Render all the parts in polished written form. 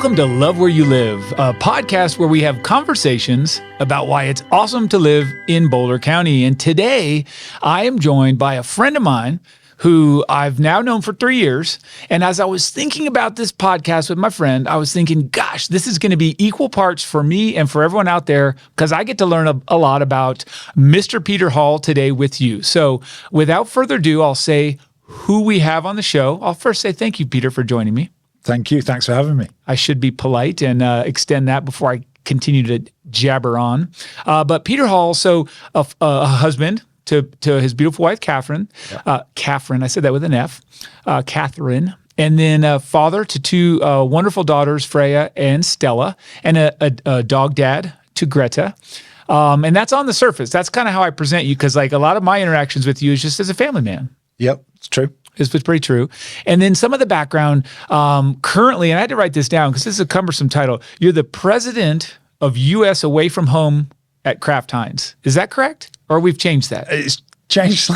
Welcome to Love Where You Live, a podcast where we have conversations about why it's awesome to live in Boulder County. And today I am joined by a friend of mine who I've now known for 3 years. And as I was thinking about this podcast with my friend, I was thinking, gosh, this is going to be equal parts for me and for everyone out there because I get to learn a lot about Mr. Peter Hall today with you. So without further ado, I'll say who we have on the show. I'll first say thank you, Peter, for joining me. Thank you. Thanks for having me. I should be polite and extend that before I continue to jabber on. But Peter Hall, so a husband to his beautiful wife, Catherine. Catherine, I said that with an F. Catherine. And then a father to two wonderful daughters, Freya and Stella, and a dog dad to Greta. And that's on the surface. That's kind of how I present you because like a lot of my interactions with you is just as a family man. Yep, it's true. It's pretty true. And then some of the background currently, and I had to write this down because this is a cumbersome title. You're the president of U.S. Away From Home at Kraft Heinz. Is that correct? Or we've changed that? It's changed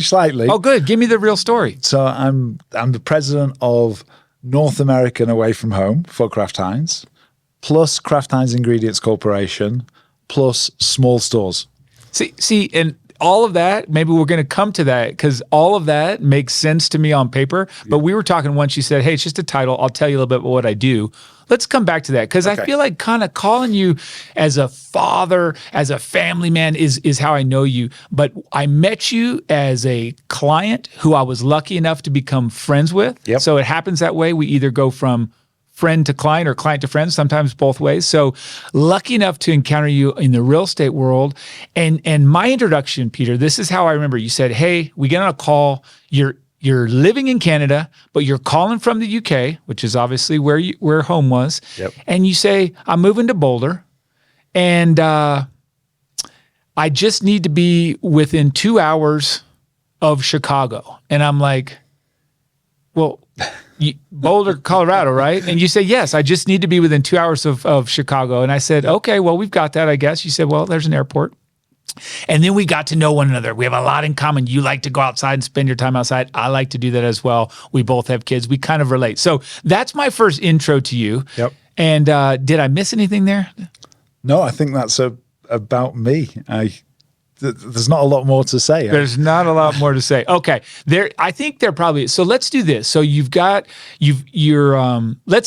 slightly. Oh, good. Give me the real story. So I'm the president of North American Away From Home for Kraft Heinz, plus Kraft Heinz Ingredients Corporation, plus small stores. See, and all of that, maybe we're going to come to that because all of that makes sense to me on paper. But we were talking once, you said, hey, it's just a title. I'll tell you a little bit about what I do. Let's come back to that because I feel like kind of calling you as a father, as a family man is how I know you. But I met you as a client who I was lucky enough to become friends with. Yep. So it happens that way. We either go from friend to client or client to friend, sometimes both ways. So lucky enough to encounter you in the real estate world. And my introduction, Peter, this is how I remember. You said, hey, we get on a call. You're living in Canada, but you're calling from the UK, which is obviously where home was. Yep. And you say, I'm moving to Boulder and I just need to be within 2 hours of Chicago. And I'm like, well, Boulder, Colorado, right? And you say, yes, I just need to be within 2 hours of Chicago. And I said, okay, well, we've got that, I guess. You said, well, there's an airport. And then we got to know one another. We have a lot in common. You like to go outside and spend your time outside. I like to do that as well. We both have kids. We kind of relate. So that's my first intro to you. Yep. And did I miss anything there? No, I think that's about me. There's not a lot more to say. There's not a lot more to say. Okay. I think there probably, so let's do this. So let's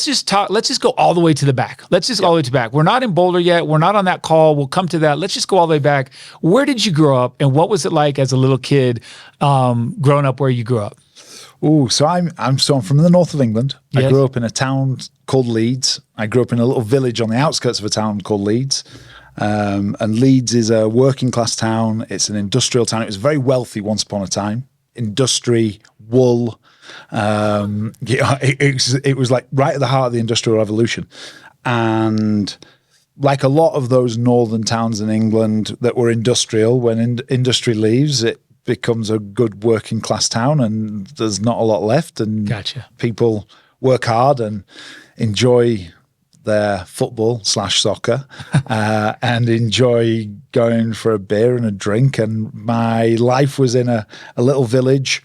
just go all the way to the back. Let's just all the way to the back. We're not in Boulder yet. We're not on that call. We'll come to that. Let's just go all the way back. Where did you grow up and what was it like as a little kid growing up where you grew up? Oh, so I'm from the north of England. Yes. I grew up in a town called Leeds. I grew up in a little village on the outskirts of a town called Leeds. And Leeds is a working class town. It's an industrial town. It was very wealthy once upon a time. Industry, wool. It was like right at the heart of the Industrial Revolution. And like a lot of those northern towns in England that were industrial, when industry leaves, it becomes a good working class town and there's not a lot left. And Gotcha. People work hard and enjoy their football/soccer and enjoy going for a beer and a drink. And my life was in a little village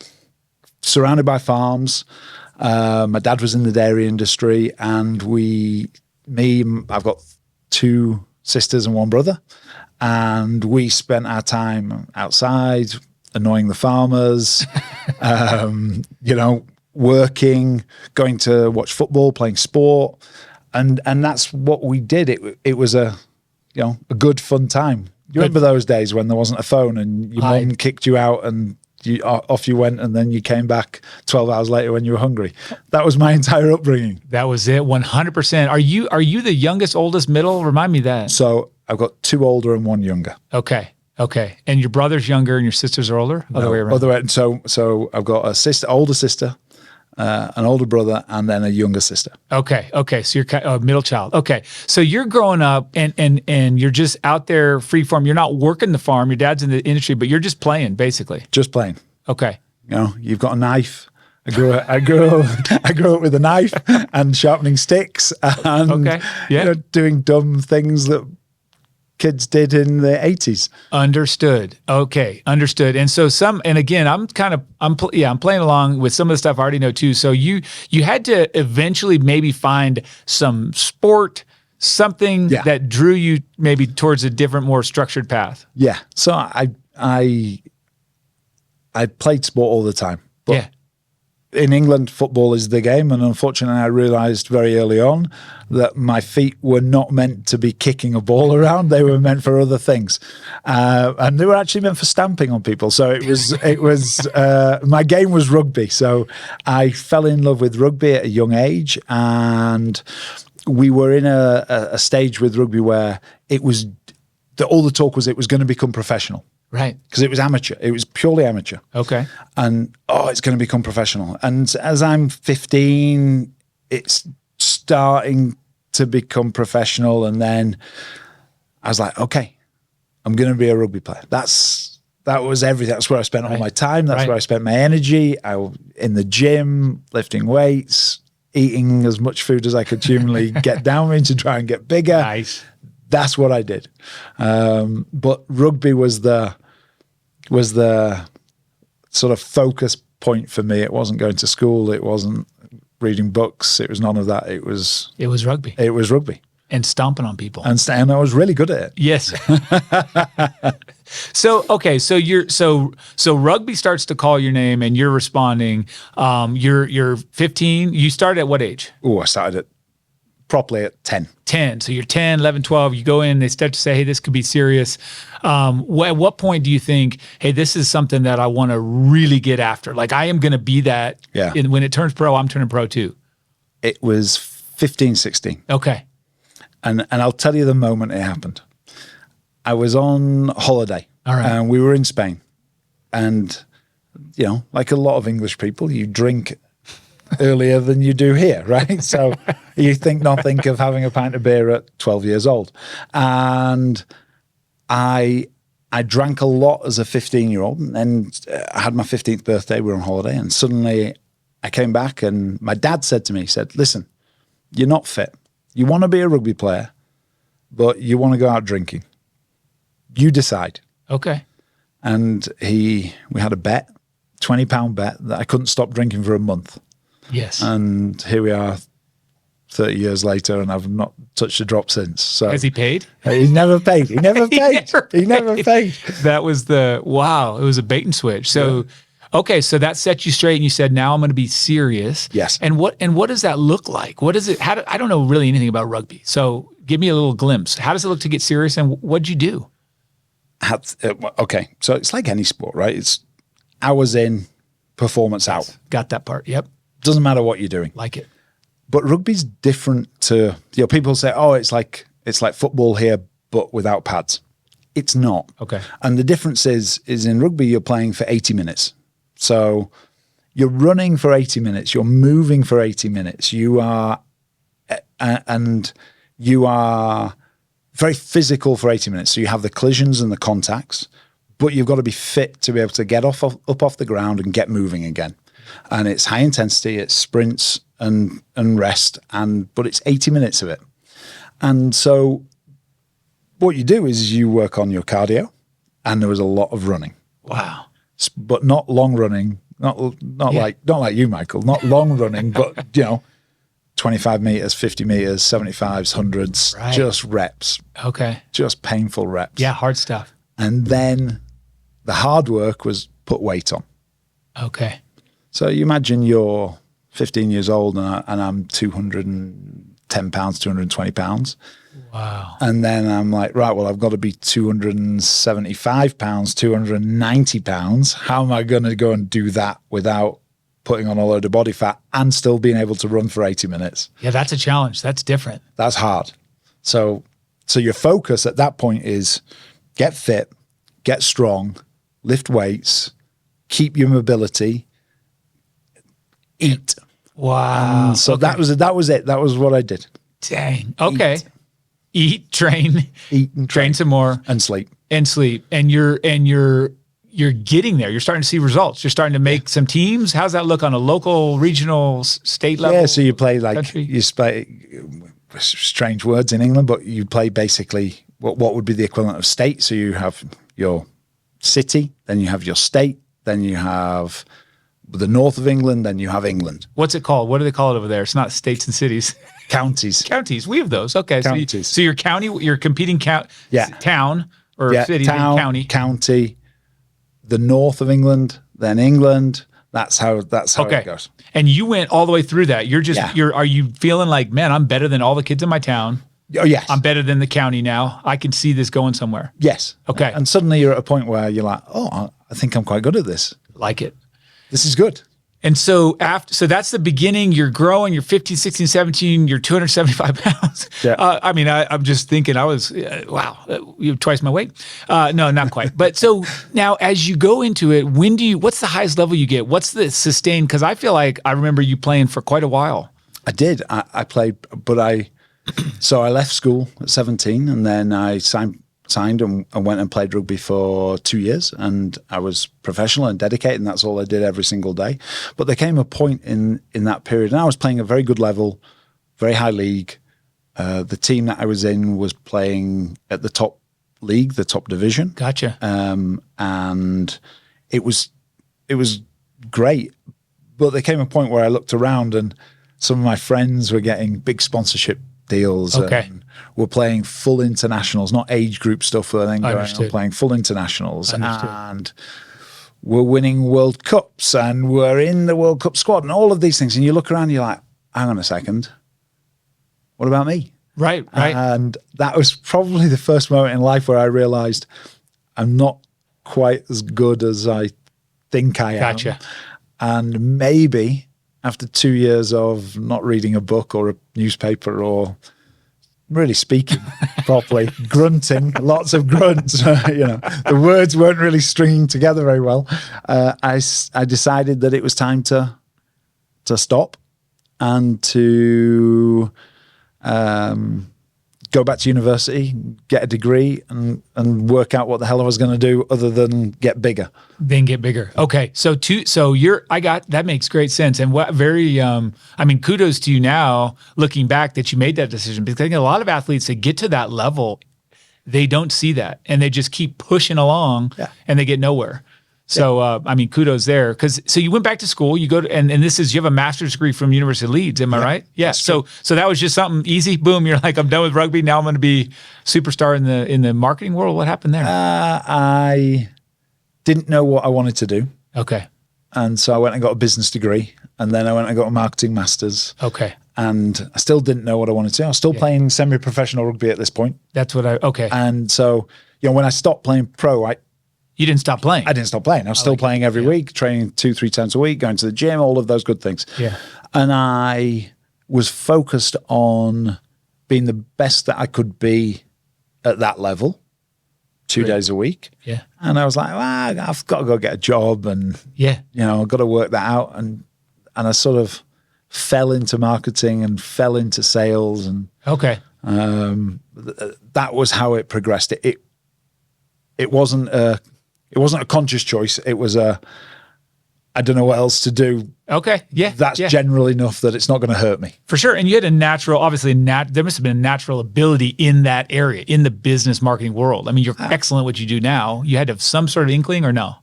surrounded by farms. My dad was in the dairy industry and I've got 2 sisters and 1 brother. And we spent our time outside annoying the farmers, working, going to watch football, playing sport. And that's what we did. It was a good fun time. You remember those days when there wasn't a phone and your mum kicked you out and off you went and then you came back 12 hours later when you were hungry. That was my entire upbringing. That was it, 100%. Are you the youngest, oldest, middle? Remind me that. So I've got 2 older and 1 younger. Okay. And your brother's younger and your sisters are older? Other way around? Other way. So I've got older sister, an older brother, and then a younger sister. Okay. So you're a middle child. Okay. So you're growing up and you're just out there free farm. You're not working the farm. Your dad's in the industry, but you're just playing basically. Just playing. Okay. You've got a knife. I grew up with a knife and sharpening sticks and doing dumb things that kids did in the 80s. Understood. Okay, understood. And so and again, I'm playing along with some of the stuff I already know too. So you had to eventually maybe find some sport, something that drew you maybe towards a different, more structured path. Yeah. So I played sport all the time. But in England, football is the game. And unfortunately, I realized very early on that my feet were not meant to be kicking a ball around. They were meant for other things. And they were actually meant for stamping on people. So it was my game was rugby. So I fell in love with rugby at a young age. And we were in a stage with rugby where all the talk was it was going to become professional. Right. Because it was amateur. It was purely amateur. Okay. And, it's going to become professional. And as I'm 15, it's starting to become professional. And then I was like, okay, I'm going to be a rugby player. That was everything. That's where I spent all my time. That's where I spent my energy. In the gym, lifting weights, eating as much food as I could humanly get down with to try and get bigger. Nice. That's what I did. But rugby was the sort of focus point for me. It wasn't going to school. It wasn't reading books. It was none of that. It was rugby. It was rugby. And stomping on people. And I was really good at it. Yes. So rugby starts to call your name and you're responding. You're 15. You started at what age? Oh, I started properly at 10. 10. So you're 10, 11, 12. You go in, they start to say, hey, this could be serious. At what point do you think, hey, this is something that I want to really get after? Like I am going to be that. Yeah. When it turns pro, I'm turning pro too. It was 15, 16. Okay. And I'll tell you the moment it happened. I was on holiday. All right. And we were in Spain. And, like a lot of English people, you drink earlier than you do here, right? So you think nothing of having a pint of beer at 12 years old. And I drank a lot as a 15-year-old. And I had my 15th birthday. We were on holiday. And suddenly I came back and my dad said to me, he said, listen, you're not fit. You want to be a rugby player, but you want to go out drinking. You decide. Okay. And we had a bet, £20 bet, that I couldn't stop drinking for a month. Yes. And here we are 30 years later, and I've not touched a drop since. So has he paid? He never paid. He never paid. He never paid. That was wow. It was a bait and switch. So, okay. So that set you straight and you said, now I'm going to be serious. Yes. And what does that look like? What is it? I don't know really anything about rugby. So give me a little glimpse. How does it look to get serious and what'd you do? Okay. So it's like any sport, right? It's hours in, performance out. Got that part. Yep. Doesn't matter what you're doing. Like it. But rugby's different to, people say, oh, it's like football here, but without pads. It's not. Okay. And the difference is in rugby, you're playing for 80 minutes. So you're running for 80 minutes. You're moving for 80 minutes. You are very physical for 80 minutes. So you have the collisions and the contacts, but you've got to be fit to be able to get up off the ground and get moving again. And it's high intensity, it's sprints and rest, but it's 80 minutes of it. And so what you do is you work on your cardio, and there was a lot of running. Wow. But not long running, not like you, Michael, not long running, but 25 meters, 50 meters, 75s, 100s, right. Just reps. Okay. Just painful reps. Yeah, hard stuff. And then the hard work was put weight on. Okay. So you imagine you're 15 years old and I'm 210 pounds, 220 pounds. Wow. And then I'm like, right, well, I've got to be 275 pounds, 290 pounds. How am I going to go and do that without putting on a load of body fat and still being able to run for 80 minutes? Yeah, that's a challenge. That's different. That's hard. So your focus at that point is get fit, get strong, lift weights, keep your mobility, eat. Wow. So okay. that was it. That was what I did. Dang. Okay. Eat, train, and train some more, and sleep. And you're getting there. You're starting to see results. You're starting to make some teams. How's that look on a local, regional, state level? Yeah, so you play country? you play strange words in England, but you play basically what would be the equivalent of state. So you have your city, then you have your state, then you have the north of England, then you have England. What's it called? What do they call it over there? It's not states and cities. Counties. Counties. We have those. Okay. Counties. So your county, you're competing town or city, town, county, the north of England, then England. That's how it goes. And you went all the way through that. Are you feeling like, man, I'm better than all the kids in my town? Oh, yes. I'm better than the county now. I can see this going somewhere. Yes. Okay. And suddenly you're at a point where you're like, oh, I think I'm quite good at this. Like it. This is good. And so that's the beginning. You're growing. You're 15, 16, 17. You're 275 pounds. Yeah. I'm just thinking I was, wow, you have twice my weight. No, not quite. But so now as you go into it, what's the highest level you get? What's the sustained? Because I feel like I remember you playing for quite a while. I did. I played, but so I left school at 17 and then I signed and went and played rugby for 2 years, and I was professional and dedicated, and that's all I did every single day. But there came a point in that period, and I was playing a very good level, very high league. The team that I was in was playing at the top league, the top division. Gotcha. And it was great. But there came a point where I looked around and some of my friends were getting big sponsorship deals. Okay. And we're playing full internationals, not age group stuff. We're then going and playing full internationals. And we're winning World Cups and we're in the World Cup squad and all of these things. And you look around and you're like, hang on a second. What about me? Right. And that was probably the first moment in life where I realized I'm not quite as good as I think I am. Gotcha. And maybe after 2 years of not reading a book or a newspaper or really speaking properly, grunting, lots of grunts, the words weren't really stringing together very well. I decided that it was time to stop and to go back to university, get a degree, and work out what the hell I was going to do other than get bigger. Then get bigger. Okay, that makes great sense, and kudos to you now, looking back, that you made that decision, because I think a lot of athletes that get to that level, they don't see that, and they just keep pushing along, and they get nowhere. So, kudos there. So you went back to school, you have a master's degree from University of Leeds, am I right? Yeah. So that was just something easy. Boom. You're like, I'm done with rugby. Now I'm going to be superstar in the marketing world. What happened there? I didn't know what I wanted to do. Okay. And so I went and got a business degree, and then I went and got a marketing master's. Okay. And I still didn't know what I wanted to do. I was still playing semi-professional rugby at this point. Okay. And so, when I stopped playing pro, you didn't stop playing. I didn't stop playing. I was still playing every week, training 2-3 times a week, going to the gym, all of those good things. Yeah. And I was focused on being the best that I could be at that level, 2 days a week. Yeah. And I was like, I've got to go get a job and, I've got to work that out. And I sort of fell into marketing and fell into sales. And that was how it progressed. It wasn't a conscious choice. It was I don't know what else to do. Okay. Yeah. That's general enough that it's not going to hurt me. For sure. And you had there must have been a natural ability in that area, in the business marketing world. I mean, you're excellent at what you do now. You had to have some sort of inkling, or no?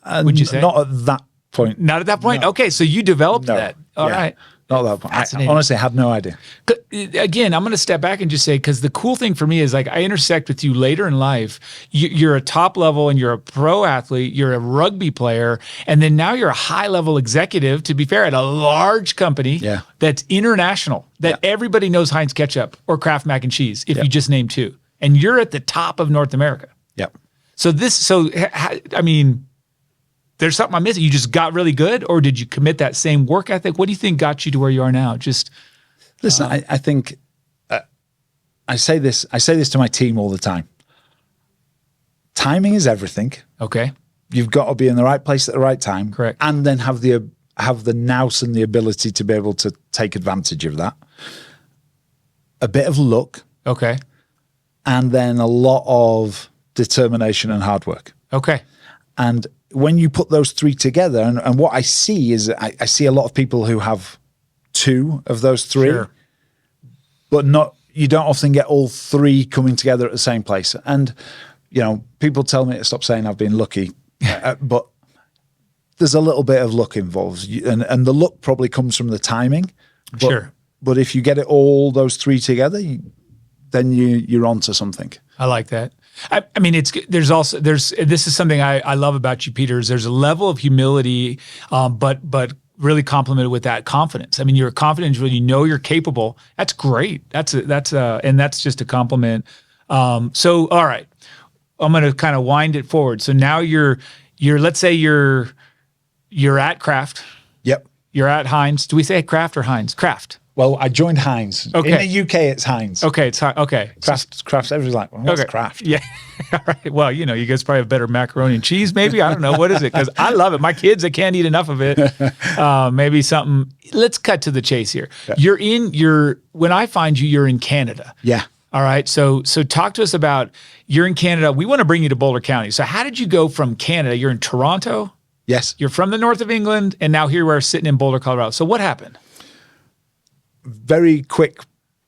Would you say? Not at that point. Not at that point? No. Okay. So you developed that. All right. Not that point. I honestly had no idea. Again, I'm going to step back and just say, because the cool thing for me is, like, I intersect with you later in life. You're a top level and you're a pro athlete. You're a rugby player. And then now you're a high level executive, to be fair, at a large company that's international, that everybody knows Heinz ketchup or Kraft mac and cheese, if you just name two. And you're at the top of North America. Yep. There's something I'm missing. You just got really good, or did you commit that same work ethic? What do you think got you to where you are now? Just listen. I think I say this to my team all the time. Timing is everything. Okay. You've got to be in the right place at the right time. Okay. And then a lot of determination and hard work. Okay. And when you put those three together, and what I see is I see a lot of people who have two of those three, but not you don't often get all three coming together at the same place. And, you know, people tell me to stop saying I've been lucky, but there's a little bit of luck involved. And the luck probably comes from the timing. Sure. But if you get it all those three together, then you're onto something. I like that. I mean, this is something I love about you, Peter, is there's a level of humility, but really complemented with that confidence. I mean, you're a confident individual, you know you're capable. That's great. And that's just a compliment. So, all right, I'm going to kind of wind it forward. So now let's say you're at Kraft. Yep. You're at Heinz. Do we say Kraft or Heinz? Kraft. Well, I joined Heinz. Okay. In the UK, it's Heinz. Okay, okay. Kraft. Everybody's like, well, what's Okay. Kraft? Yeah. All right. Well, you know, you guys probably have better macaroni and cheese, maybe. I don't know. What is it? Because I love it. My kids, they can't eat enough of it. Maybe something. Let's cut to the chase here. Yeah. When I find you, you're in Canada. Yeah. All right. So talk to us about, you're in Canada. We want to bring you to Boulder County. So how did you go from Canada? You're in Toronto. Yes. You're from the north of England. And now here we are sitting in Boulder, Colorado. So what happened? Very quick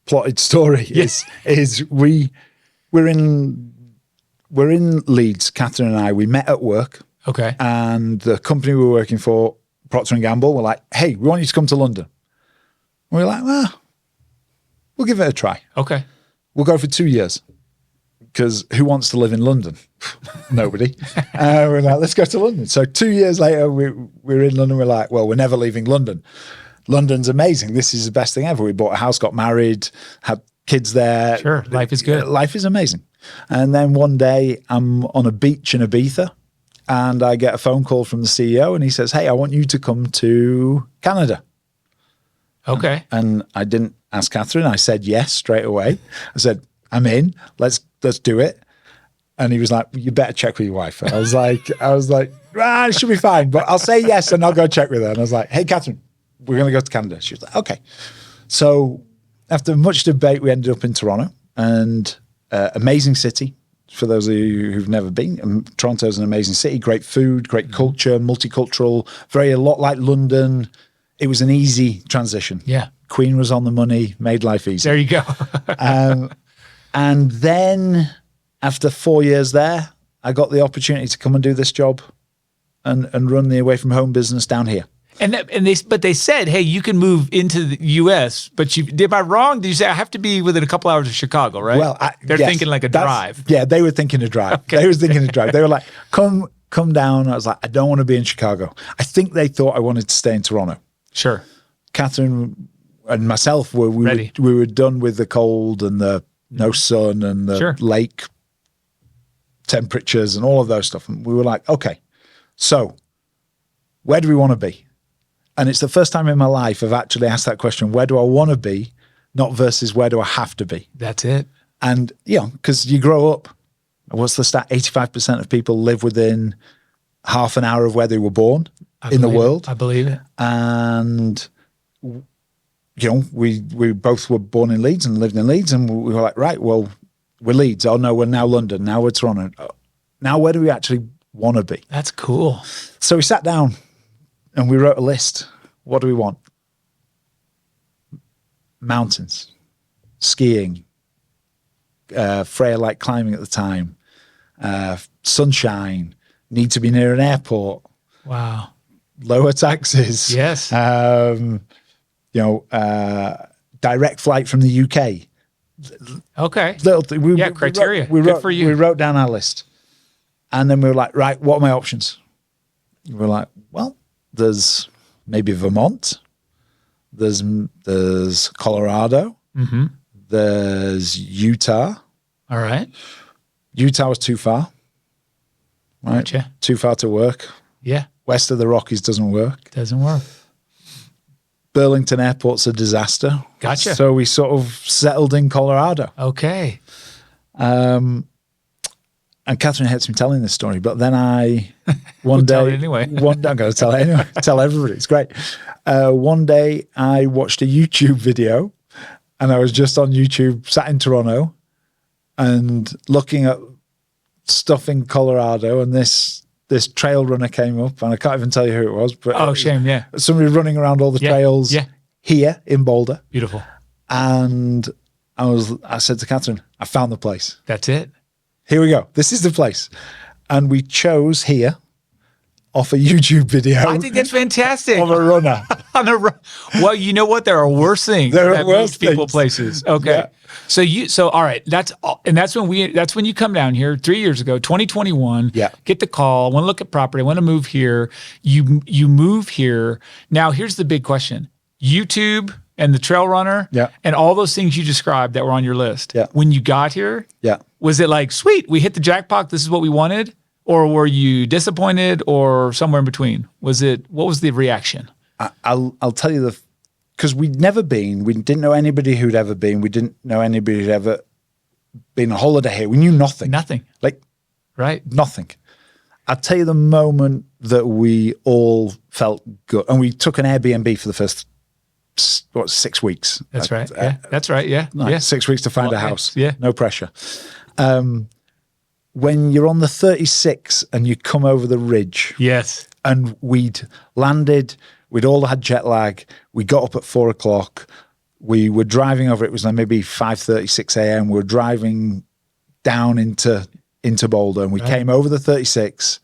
plotted story is we're in Leeds, Catherine and I. We met at work. Okay. And the company we were working for, Procter & Gamble, were like, hey, we want you to come to London. And we were like, well, we'll give it a try. Okay. We'll go for 2 years. Because who wants to live in London? Nobody. We're like, let's go to London. So 2 years later, we're in London. We're like, well, we're never leaving London. London's amazing. This is the best thing ever. We bought a house, got married, had kids there. Sure, life is good. Life is amazing. And then one day I'm on a beach in Ibiza and I get a phone call from the CEO and he says, hey, I want you to come to Canada. Okay. And I didn't ask Catherine. I said yes straight away. I said, I'm in. Let's do it. And he was like, you better check with your wife. And I was like, it should be fine, but I'll say yes and I'll go check with her. And I was like, hey, Catherine, we're going to go to Canada. She was like, okay. So after much debate, we ended up in Toronto, and amazing city. For those of you who've never been, Toronto's an amazing city, great food, great culture, multicultural, a lot like London. It was an easy transition. Yeah. Queen was on the money, made life easy. There you go. And then after 4 years there, I got the opportunity to come and do this job and run the away from home business down here. But they said, hey, you can move into the U.S., but am I wrong? Did you say I have to be within a couple hours of Chicago, right? Well, they're thinking like a drive. Yeah, they were thinking a drive. Okay. They were thinking a drive. They were like, come down. I was like, I don't want to be in Chicago. I think they thought I wanted to stay in Toronto. Sure. Catherine and myself we were done with the cold and the no sun and the lake temperatures and all of those stuff. And we were like, okay, so where do we want to be? And it's the first time in my life I've actually asked that question, where do I want to be, not versus where do I have to be? That's it. And, you know, because you grow up, what's the stat? 85% of people live within half an hour of where they were born in the world. I believe it. And, you know, we both were born in Leeds and lived in Leeds, and we were like, right, well, we're Leeds. Oh, no, we're now London. Now we're Toronto. Now where do we actually want to be? That's cool. So we sat down and we wrote a list. What do we want? Mountains, skiing, Freya like climbing at the time, sunshine, need to be near an airport. Wow. Lower taxes. Yes. You know, direct flight from the UK. Okay. Criteria. Good for you. We wrote down our list. And then we were like, right, what are my options? We were like, well, there's maybe Vermont. There's Colorado. Mm-hmm. There's Utah. All right. Utah was too far. Right. Gotcha. Too far to work. Yeah. West of the Rockies doesn't work. Doesn't work. Burlington Airport's a disaster. Gotcha. So we sort of settled in Colorado. Okay. And Catherine hates me telling this story, but then one day, tell it anyway. I'm going to tell it anyway. Tell everybody. It's great. One day I watched a YouTube video, and I was just on YouTube, sat in Toronto, and looking at stuff in Colorado, and this trail runner came up, and I can't even tell you who it was. But shame, yeah. Somebody running around all the trails here in Boulder. Beautiful. And I said to Catherine, I found the place. That's it. Here we go. This is the place. And we chose here off a YouTube video. I think that's fantastic. Of a runner. Well, you know what? There are worse things There are that worse move people things. places. Okay. Yeah. So all right. That's when you come down here 3 years ago, 2021. Yeah. Get the call. I want to look at property. I want to move here. You move here. Now here's the big question. YouTube and the trail runner. Yeah. And all those things you described that were on your list. Yeah. When you got here. Yeah. Was it like, sweet, we hit the jackpot, this is what we wanted? Or were you disappointed or somewhere in between? What was the reaction? I'll tell you because we'd never been, we didn't know anybody who'd ever been, we didn't know anybody who'd ever been on holiday here. We knew nothing. Nothing. Like, right. Nothing. I'll tell you the moment that we all felt good, and we took an Airbnb for the first 6 weeks. That's right. Yeah. That's right. Yeah. Like yeah. 6 weeks to find a house. Yeah. No pressure. When you're on the 36 and you come over the ridge. Yes. And we'd landed, we'd all had jet lag. We got up at 4 o'clock. We were driving over, it was like maybe 5:30, 6 a.m. We were driving down into Boulder, and we came over the 36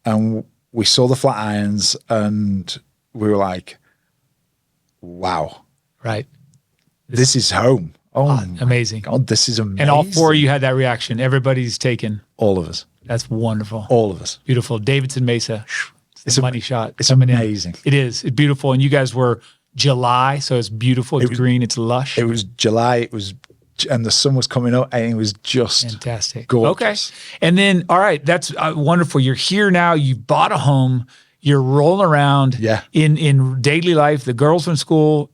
and we saw the flat irons, and we were like, wow. Right. This is home. Oh, amazing. God, this is amazing. And all four of you had that reaction. Everybody's taken. All of us. That's wonderful. All of us. Beautiful. Davidson Mesa. It's a money shot. It's amazing. It is. It's beautiful. And you guys were July, so it's beautiful. It's green. It's lush. It was July. And the sun was coming up, and it was just fantastic. Gorgeous. Okay. And then, all right, that's wonderful. You're here now. You've bought a home. You're rolling around in daily life. The girls from school.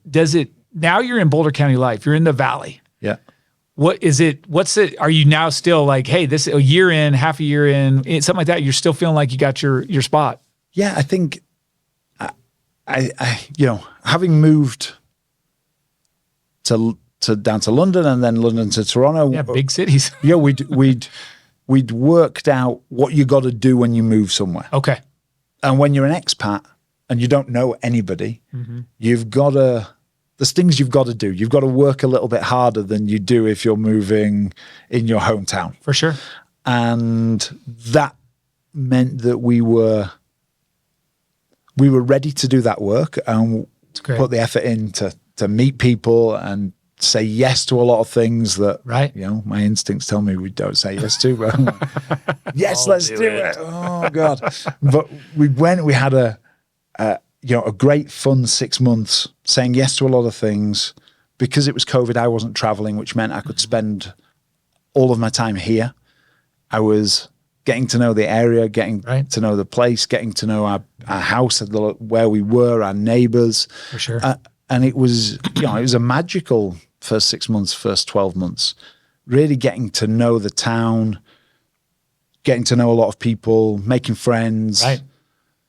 Now you're in Boulder County life. You're in the valley. Yeah. Are you now still like, hey, this a year in, half a year in, something like that? You're still feeling like you got your spot. Yeah, I think I having moved to down to London and then London to Toronto. Yeah, big cities. Yeah, we'd worked out what you got to do when you move somewhere. Okay. And when you're an expat and you don't know anybody, there's things you've got to do. You've got to work a little bit harder than you do if you're moving in your hometown. For sure. And that meant that we were ready to do that work and put the effort in to meet people and say yes to a lot of things that my instincts tell me we don't say yes to. But I'm like, yes, let's do it. Oh God. But we had a great fun 6 months saying yes to a lot of things. Because it was COVID, I wasn't traveling, which meant I could spend all of my time here. I was getting to know the area, getting to know the place, getting to know our house, where we were, our neighbors. For sure. And it was, it was a magical first 6 months, first 12 months, really getting to know the town, getting to know a lot of people, making friends,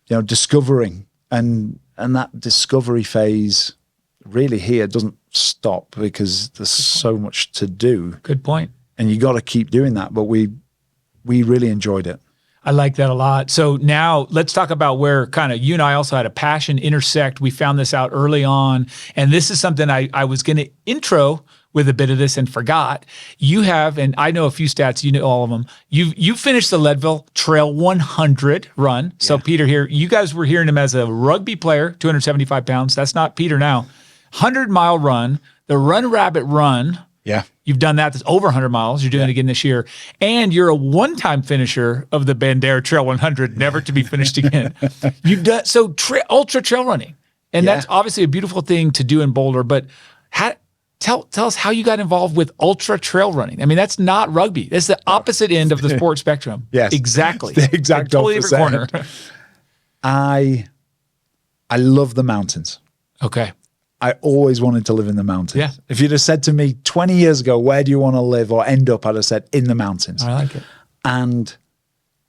discovering. And that discovery phase really here doesn't stop because there's so much to do. Good point. And you got to keep doing that. But we really enjoyed it. I like that a lot. So now let's talk about where kind of you and I also had a passion intersect. We found this out early on. And this is something I was going to intro with a bit of this and forgot. You have, and I know a few stats, you know all of them. You finished the Leadville Trail 100 run. So Peter here, you guys were hearing him as a rugby player, 275 pounds. That's not Peter now. 100-mile run, the Run Rabbit Run. Yeah. You've done that. That's over 100 miles. You're doing it again this year. And you're a one-time finisher of the Bandera Trail 100, never to be finished again. You've done ultra trail running. And that's obviously a beautiful thing to do in Boulder. But tell us how you got involved with ultra trail running. I mean, that's not rugby. That's the opposite end of the sport spectrum. Yes. Exactly. The exact totally opposite. different corner. I love the mountains. Okay. I always wanted to live in the mountains. Yeah. If you'd have said to me 20 years ago, where do you want to live or end up? I'd have said in the mountains. I like it. And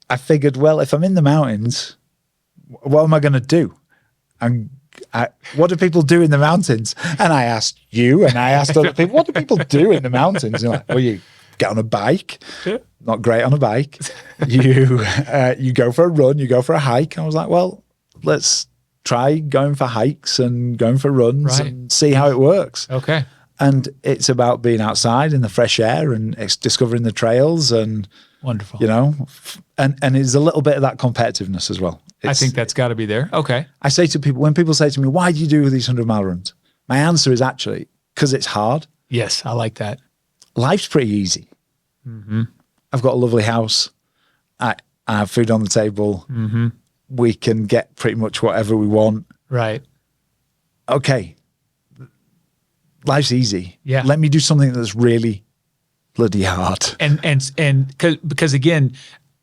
I figured, well, if I'm in the mountains, what am I going to do? What do people do in the mountains? And I asked you and I asked other people, what do people do in the mountains? You're like, well, you get on a bike. Not great on a bike. You go for a run, you go for a hike. I was like, well, let's try going for hikes and going for runs and see how it works. Okay. And it's about being outside in the fresh air and discovering the trails and, wonderful. And it's a little bit of that competitiveness as well. I think that's got to be there. Okay. I say to people, when people say to me, why do you do these 100-mile runs? My answer is actually because it's hard. Yes, I like that. Life's pretty easy. Mm-hmm. I've got a lovely house. I have food on the table. Mm-hmm. We can get pretty much whatever we want. Right. Okay. Life's easy. Yeah. Let me do something that's really bloody hard. And because again,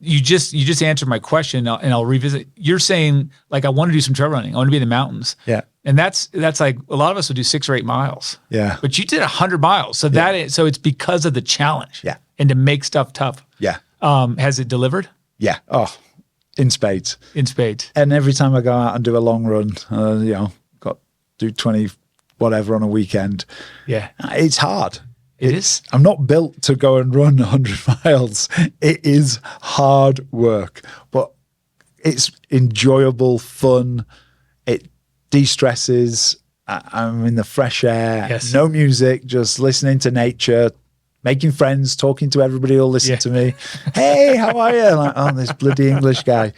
you just answered my question, and I'll revisit. You're saying like I want to do some trail running. I want to be in the mountains. Yeah. And that's like a lot of us would do 6 or 8 miles. Yeah. But you did 100 miles. So so it's because of the challenge. Yeah. And to make stuff tough. Yeah. Has it delivered? Yeah. Oh, in spades. In spades. And every time I go out and do a long run, do 20 whatever on a weekend. Yeah. It's hard. It is. I'm not built to go and run 100 miles. It is hard work, but it's enjoyable, fun. It de-stresses. I'm in the fresh air, Yes. No music, just listening to nature, making friends, talking to everybody who'll listen to me. Hey, how are you? Like, oh, this bloody English guy.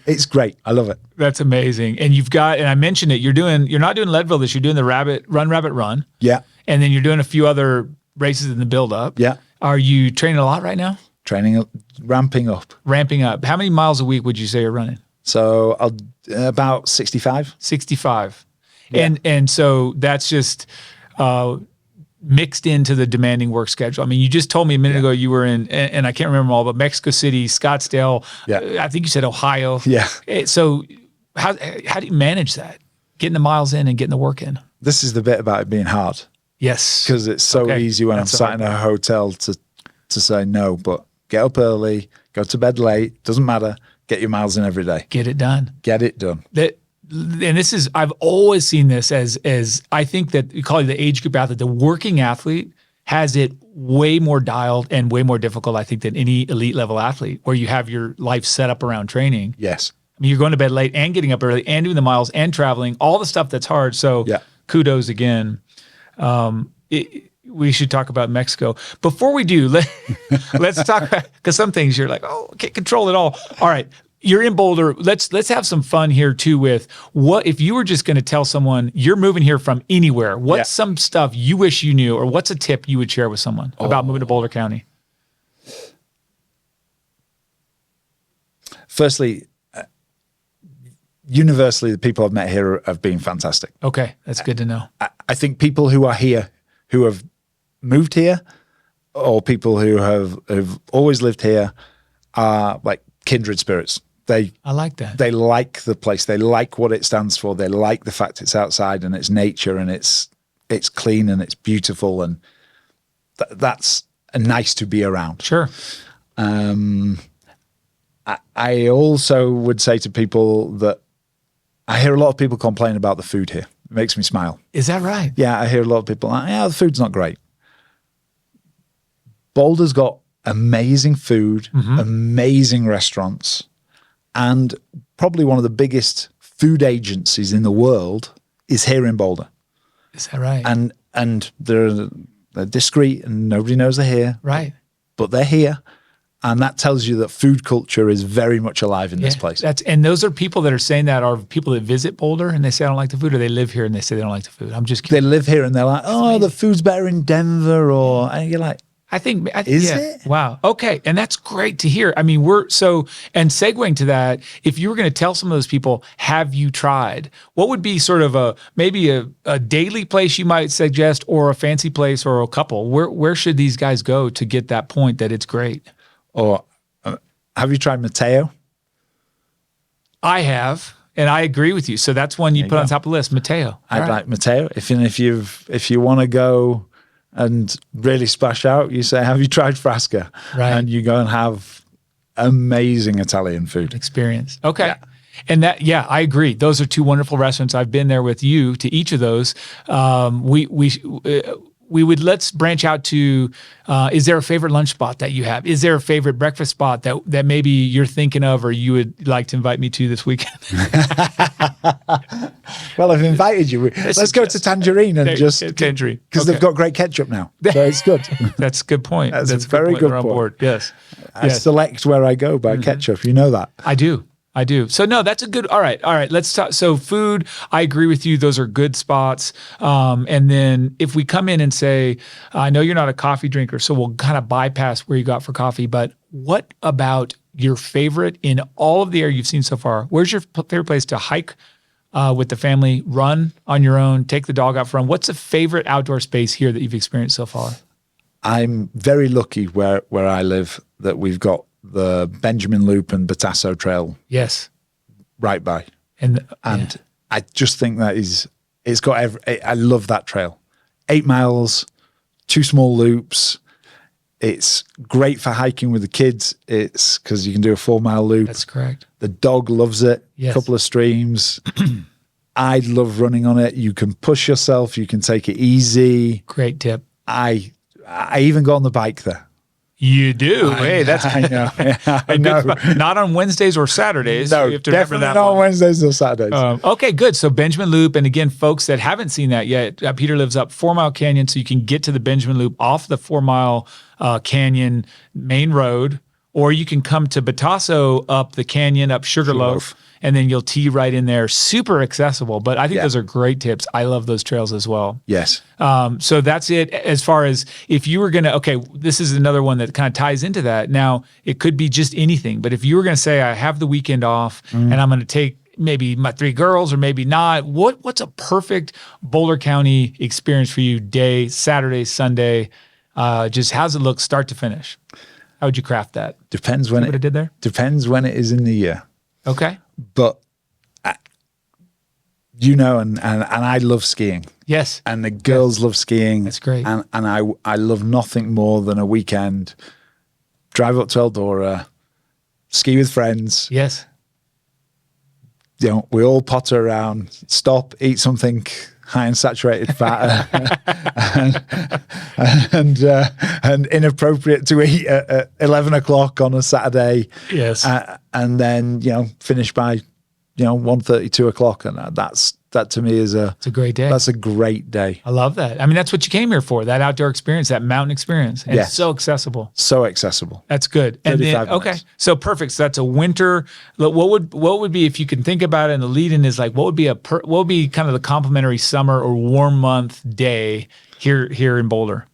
It's great. I love it. That's amazing. And and I mentioned it, you're not doing Leadville this, you're doing the Rabbit Run. Yeah. And then you're doing a few other races in the build up. Yeah. Are you training a lot right now? Training, ramping up. Ramping up. How many miles a week would you say you're running? So about 65. 65. Yeah. And so that's just mixed into the demanding work schedule. I mean, you just told me a minute ago you were in, and I can't remember all, but Mexico City, Scottsdale. Yeah. I think you said Ohio. Yeah. So how do you manage that? Getting the miles in and getting the work in? This is the bit about it being hard. Yes. Because it's so easy when I'm sat in a hotel to say no, but get up early, go to bed late, doesn't matter. Get your miles in every day. Get it done. Get it done. And this is, I've always seen this as I think that you call it the age group athlete, the working athlete has it way more dialed and way more difficult, I think, than any elite level athlete where you have your life set up around training. Yes. I mean, you're going to bed late and getting up early and doing the miles and traveling, all the stuff that's hard. So kudos again. We should talk about Mexico. Before we do, let's talk about, because some things you're like, oh, I can't control it all. All right. You're in Boulder. Let's have some fun here too with what if you were just going to tell someone you're moving here from anywhere, what's some stuff you wish you knew, or what's a tip you would share with someone about moving to Boulder County? Firstly, universally, the people I've met here have been fantastic. Okay, that's good to know. I think people who are here, who have moved here, or people who have always lived here, are like kindred spirits. I like that. They like the place. They like what it stands for. They like the fact it's outside and it's nature and it's clean and it's beautiful, and that's nice to be around. Sure. I also would say to people that I hear a lot of people complain about the food here. It makes me smile. Is that right? Yeah, I hear a lot of people like, the food's not great. Boulder's got amazing food, amazing restaurants, and probably one of the biggest food agencies in the world is here in Boulder. Is that right? And they're discreet and nobody knows they're here. Right. But they're here. And that tells you that food culture is very much alive in this place. And those are people that are saying that are people that visit Boulder and they say, I don't like the food, or they live here and they say they don't like the food. I'm just curious. They live here and they're like, the food's better in Denver, and you're like, is it? Wow. Okay. And that's great to hear. I mean, and segueing to that, if you were going to tell some of those people, have you tried? What would be sort of maybe a daily place you might suggest, or a fancy place, or a couple? Where should these guys go to get that point that it's great? Or have you tried Mateo? I have, and I agree with you. So that's one you put on top of the list, Mateo. I'd like Mateo. If you want to go and really splash out, you say, have you tried Frasca? Right. And you go and have amazing Italian food. Experience. Okay. Yeah. And I agree. Those are two wonderful restaurants. I've been there with you to each of those. let's branch out to, is there a favorite lunch spot that you have? Is there a favorite breakfast spot that maybe you're thinking of or you would like to invite me to this weekend? Well, I've invited you. Let's go to Tangerine and Tangerine. Because they've got great ketchup now. So it's good. That's a good point. That's a very good We're on point. board. Yes. I select where I go by ketchup. You know that. I do. So no, that's a good, all right. Let's talk. So food, I agree with you. Those are good spots. And then if we come in and say, I know you're not a coffee drinker, so we'll kind of bypass where you got for coffee, but what about your favorite in all of the area you've seen so far? Where's your favorite place to hike with the family, run on your own, take the dog out for a run? What's a favorite outdoor space here that you've experienced so far? I'm very lucky where I live that we've got the Benjamin Loop and Batasso Trail right by. And I just think that it's got I love that trail. 8 miles, 2 small loops. It's great for hiking with the kids. It's because you can do a 4-mile loop. That's correct. The dog loves it. Yes. A couple of streams. I love running on it. You can push yourself. You can take it easy. Great tip. I even got on the bike there. You do. I know. I know. Not on Wednesdays or Saturdays. No, you have to definitely not on Wednesdays or Saturdays. Okay, good. So Benjamin Loop, and again, folks that haven't seen that yet, Peter lives up 4 Mile Canyon, so you can get to the Benjamin Loop off the 4 Mile Canyon main road, or you can come to Batasso up the canyon, up Sugarloaf, and then you'll tee right in there. Super accessible, but I think those are great tips. I love those trails as well. Yes. So that's it as far as if you were going to, okay, this is another one that kind of ties into that. Now, it could be just anything, but if you were going to say, I have the weekend off and I'm going to take maybe my 3 girls or maybe not, what's a perfect Boulder County experience for you? Day, Saturday, Sunday, just how's it look start to finish? How would you craft that? Depends when what I did there? Depends when it is in the year. Okay. But and I love skiing. Yes. And the girls love skiing. That's great. And I love nothing more than a weekend, drive up to Eldora, ski with friends. Yes. We all potter around, stop, eat something high in saturated fat and inappropriate to eat at 11 o'clock on a Saturday. Yes. And then, finish by 1:30, 2 o'clock. And that to me is it's a great day. That's a great day. I love that. I mean, that's what you came here for, that outdoor experience, that mountain experience. And it's so accessible. So accessible. That's good. And then, okay. So perfect. So that's a winter. What would be, if you can think about it, and the lead in is like, what would be kind of the complimentary summer or warm month day here in Boulder?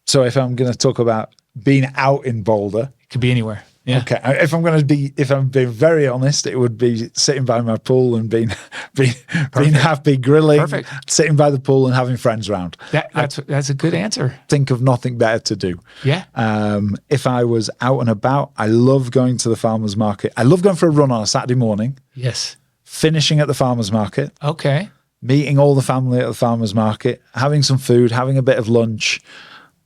So if I'm going to talk about being out in Boulder, it could be anywhere. Yeah. Okay. If I'm being very honest, it would be sitting by my pool and being happy, grilling, sitting by the pool and having friends around. That's a good answer. Think of nothing better to do. Yeah. If I was out and about, I love going to the farmer's market. I love going for a run on a Saturday morning. Yes. Finishing at the farmer's market. Okay. Meeting all the family at the farmer's market, having some food, having a bit of lunch,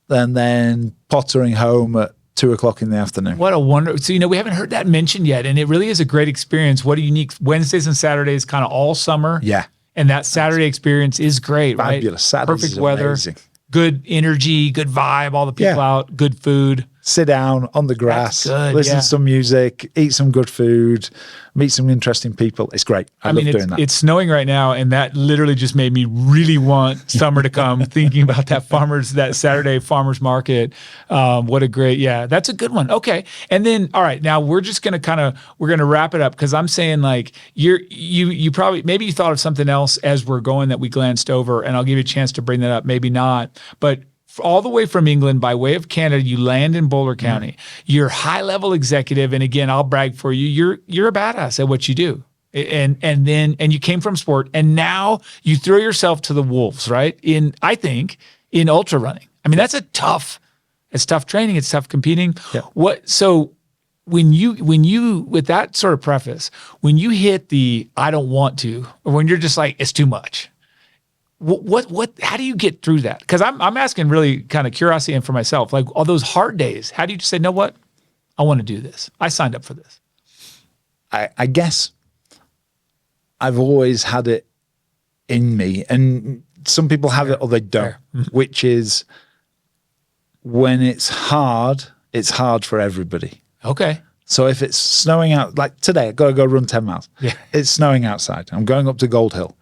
and then pottering home at 2 o'clock in the afternoon. What a wonder. So, we haven't heard that mentioned yet, and it really is a great experience. What a unique Wednesdays and Saturdays, kind of all summer. Yeah. And that Saturday experience is great, fabulous. Right? Fabulous. Saturdays perfect weather, amazing. Good energy, good vibe, all the people out, good food. Sit down on the grass, listen to some music, eat some good food, meet some interesting people. It's great. I love doing that. It's snowing right now, and that literally just made me really want summer to come, thinking about that Saturday farmer's market. What a great, that's a good one. Okay. And then, all right, now we're just going to we're going to wrap it up, because I'm saying, like, you probably, maybe you thought of something else as we're going that we glanced over, and I'll give you a chance to bring that up, maybe not, but all the way from England by way of Canada, you land in Boulder County. You're high-level executive, and again, I'll brag for you. You're a badass at what you do, and you came from sport, and now you throw yourself to the wolves, right? In ultra running. I mean, it's tough training, it's tough competing. Yeah. So when you with that sort of preface, when you hit the I don't want to, or when you're just like it's too much. How do you get through that? Because I'm asking really kind of curiosity and for myself, like all those hard days, how do you just say, know what? I want to do this. I signed up for this. I guess I've always had it in me. And some people have it or they don't, which is when it's hard for everybody. Okay. So if it's snowing out, like today, I've got to go run 10 miles. Yeah. It's snowing outside. I'm going up to Gold Hill.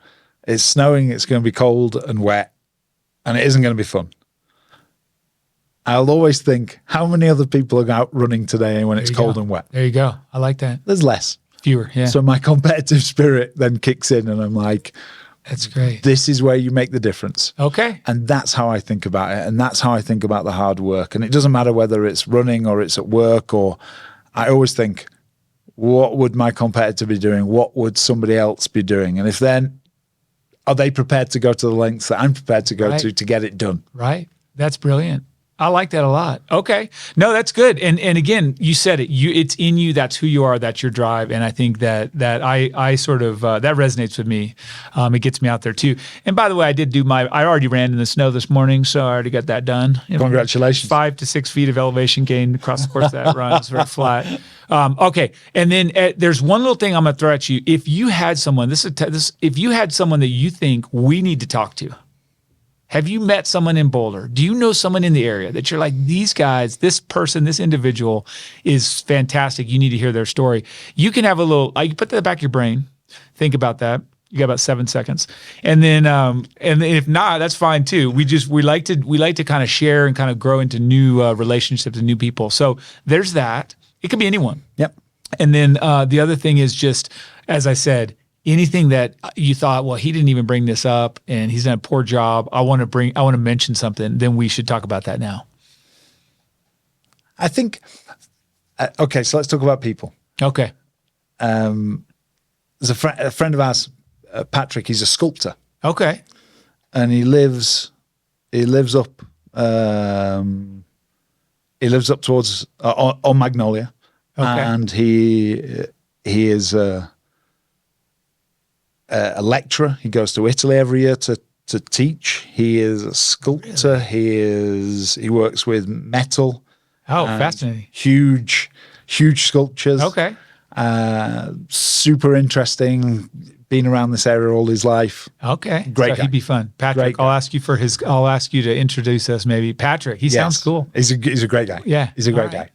It's snowing. It's going to be cold and wet, and it isn't going to be fun. I'll always think, how many other people are out running today when it's cold and wet? There you go. I like that. There's less. Fewer, yeah. So my competitive spirit then kicks in, and I'm like, that's great. This is where you make the difference. Okay. And that's how I think about it. And that's how I think about the hard work. And it doesn't matter whether it's running or it's at work, or I always think, what would my competitor be doing? What would somebody else be doing? And if then, are they prepared to go to the lengths that I'm prepared to go to get it done? Right. That's brilliant. I like that a lot. Okay. No, that's good. And again, you said it. It's in you. That's who you are. That's your drive. And I think that I sort of that resonates with me. It gets me out there too. And by the way, I already ran in the snow this morning, so I already got that done. Congratulations. 5 to 6 feet of elevation gain across the course of that run. It's very flat. Okay. And then there's one little thing I'm going to throw at you. If you had someone, if you had someone that you think we need to talk to, have you met someone in Boulder? Do you know someone in the area that you're like, these guys, this person, this individual is fantastic. You need to hear their story. You can have you put that back in your brain. Think about that. You got about 7 seconds. And then if not, that's fine too. We like to kind of share and kind of grow into new relationships and new people. So there's that. It could be anyone. Yep. And then the other thing is just, as I said, anything that you thought, well, he didn't even bring this up and he's done a poor job. I want to mention something. Then we should talk about that now. I think, okay, so let's talk about people. Okay. There's a friend of ours, Patrick, he's a sculptor. Okay. And he lives up towards, on Magnolia. Okay. And he is a lecturer. He goes to Italy every year to teach. He is a sculptor. Really? He works with metal. Oh, fascinating. Huge sculptures. Okay. Super interesting. Been around this area all his life. Okay. Great guy. He'd be fun. Patrick, I'll ask you to introduce us maybe. Patrick, he sounds cool. He's a great guy. Yeah. He's a great guy.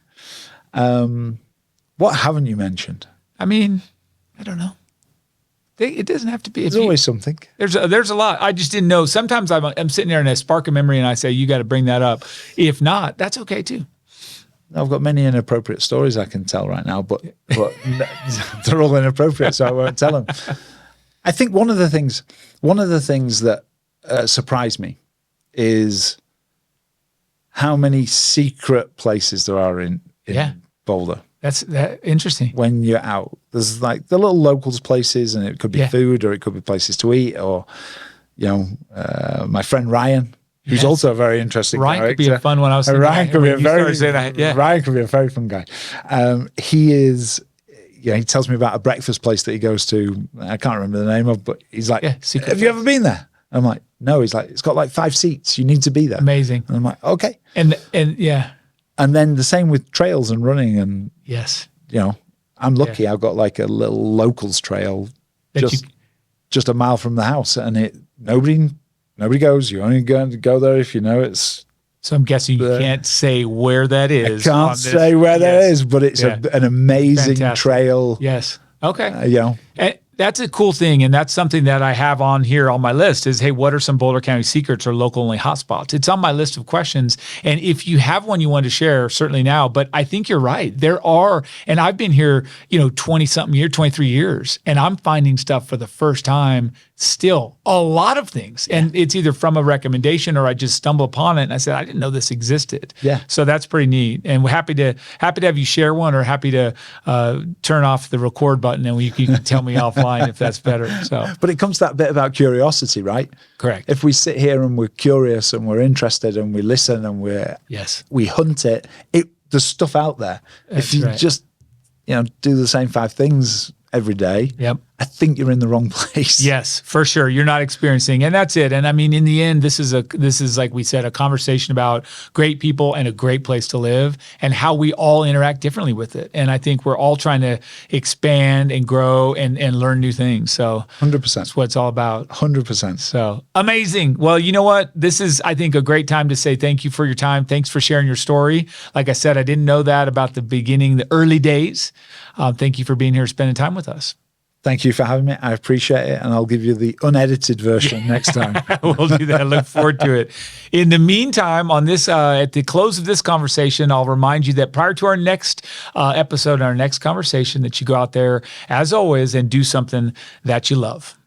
What haven't you mentioned? I mean, I don't know. It doesn't have to be. There's always something. There's a lot. I just didn't know. Sometimes I'm sitting there and I spark a memory and I say, you got to bring that up. If not, that's okay too. I've got many inappropriate stories I can tell right now, but they're all inappropriate, so I won't tell them. I think one of the things that surprised me is how many secret places there are in Boulder. That's interesting. When you're out, there's like the little locals places, and it could be food or it could be places to eat, or my friend Ryan, who's also a very interesting Ryan character. Could be a fun one. Ryan could be a very fun guy. He tells me about a breakfast place that he goes to. I can't remember the name of, but he's like, have you ever been there? I'm like, no. He's like, it's got like 5 seats. You need to be there. Amazing. And I'm like, okay. And yeah. And then the same with trails and running. And yes, I'm lucky. I've got like a little locals trail just a mile from the house, and nobody goes. You're only going to go there if you know it's. So I'm guessing you can't say where that is. I can't say where that is, but it's an amazing trail. Yes. Okay. And that's a cool thing, and that's something that I have on here on my list is, hey, what are some Boulder County secrets or local-only hotspots? It's on my list of questions, and if you have one you want to share, certainly now, but I think you're right. There are, and I've been here, 20-something years, 23 years, and I'm finding stuff for the first time still, a lot of things, and it's either from a recommendation or I just stumble upon it, and I said, I didn't know this existed. Yeah. So that's pretty neat, and we're happy to have you share one, or happy to turn off the record button, and you can tell me offline if that's better. So, but it comes to that bit about curiosity, right? Correct. If we sit here and we're curious and we're interested and we listen and we hunt it, there's stuff out there. That's if you just do the same 5 things every day, I think you're in the wrong place. Yes, for sure. You're not experiencing, and that's it. And I mean, in the end, this is like we said, a conversation about great people and a great place to live, and how we all interact differently with it. And I think we're all trying to expand and grow and learn new things. So 100%. that's what it's all about. 100%. So amazing. Well, you know what? This is, I think, a great time to say thank you for your time. Thanks for sharing your story. Like I said, I didn't know that about the beginning, the early days. Thank you for being here, spending time with us. Thank you for having me. I appreciate it. And I'll give you the unedited version next time. We'll do that. I look forward to it. In the meantime, on this, at the close of this conversation, I'll remind you that prior to our next episode, our next conversation, that you go out there, as always, and do something that you love.